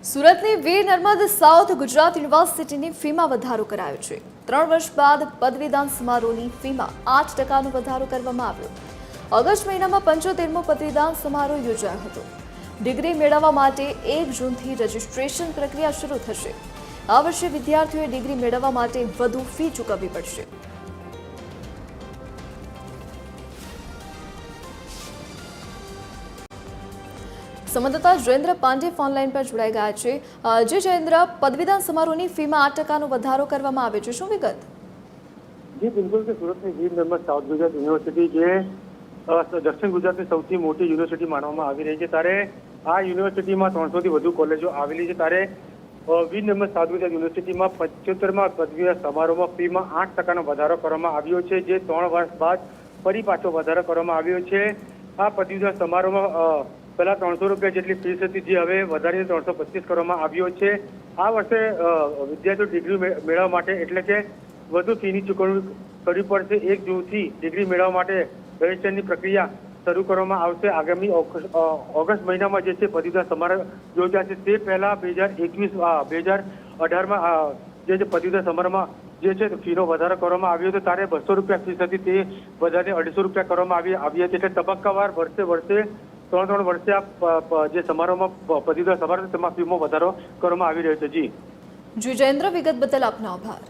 સુરતની વીર નર્મદ સાઉથ ગુજરાત યુનિવર્સિટીની ફીમાં વધારો કરાયો છે। 3 વર્ષ બાદ પદવીદાન સમારોહની ફીમાં 8% વધારો કરવામાં આવ્યો। ઓગસ્ટ મહિનામાં 75મો પદવીદાન સમારોહ યોજાયો હતો। ડિગ્રી મેળવવા માટે 1 જૂનથી રજિસ્ટ્રેશન પ્રક્રિયા શરૂ થશે। આ વર્ષે વિદ્યાર્થીઓએ ડિગ્રી મેળવવા માટે વધુ ફી ચૂકવવી પડશે। સંવાદદાતા જયેન્દ્ર પાંડે ફોનલાઈન પર જોડાઈ ગયા છે। જે જયેન્દ્ર, પદવીદાન સમારોહની ફીમાં 8% વધારો કરવામાં આવ્યો છે, શું વિગત? જી બિલકુલ કે સુરતની વીર નર્મદ સાઉથ ગુજરાત યુનિવર્સિટી જે દક્ષિણ ગુજરાતની સૌથી મોટી યુનિવર્સિટી માનવામાં આવી રહી છે, ત્યારે આ યુનિવર્સિટીમાં 300થી વધુ કોલેજો આવેલી છે। ત્યારે વીર નર્મદ સાઉથ ગુજરાત યુનિવર્સિટીમાં 75મા પદવીદાન સમારોહમાં ફીમાં 8%નો વધારો કરવામાં આવ્યો છે, જે 3 વર્ષ બાદ ફરી પાછો વધારો કરવામાં આવ્યો છે। આ પદવીદાન સમારોહમાં પહેલા 300 રૂપિયા જેટલી ફીસ હતી, જે હવે વધારીને 325 કરવામાં આવ્યો છે। આ વર્ષે વિદ્યાર્થીઓ ડિગ્રી મેળવવા માટે એટલે કે વધુ ફીની ચૂકવણી કરવી પડશે। 1 જૂનથી ડિગ્રી મેળવવા માટે રજિસ્ટ્રેશનની પ્રક્રિયા શરૂ કરવામાં આવશે। આગામી ઓગસ્ટ મહિનામાં જે છે પદવીદાન સમારોહ યોજાશે। તે પહેલા 2018માં જે પદવીદાન સમારોહમાં જે છે ફીનો વધારો કરવામાં આવ્યો હતો। ત્યારે 200 રૂપિયા ફીસ હતી, તે વધારીને 250 રૂપિયા કરવામાં આવી હતી। એટલે તબક્કાવાર વર્ષે 3 વર્ષે આ જે સમારોહમાં પદવીદાન સમારોહ તેમાં ફીમાં વધારો કરવામાં આવી રહ્યો છે। જી જયેન્દ્ર, વિગત બદલ આપનો આભાર।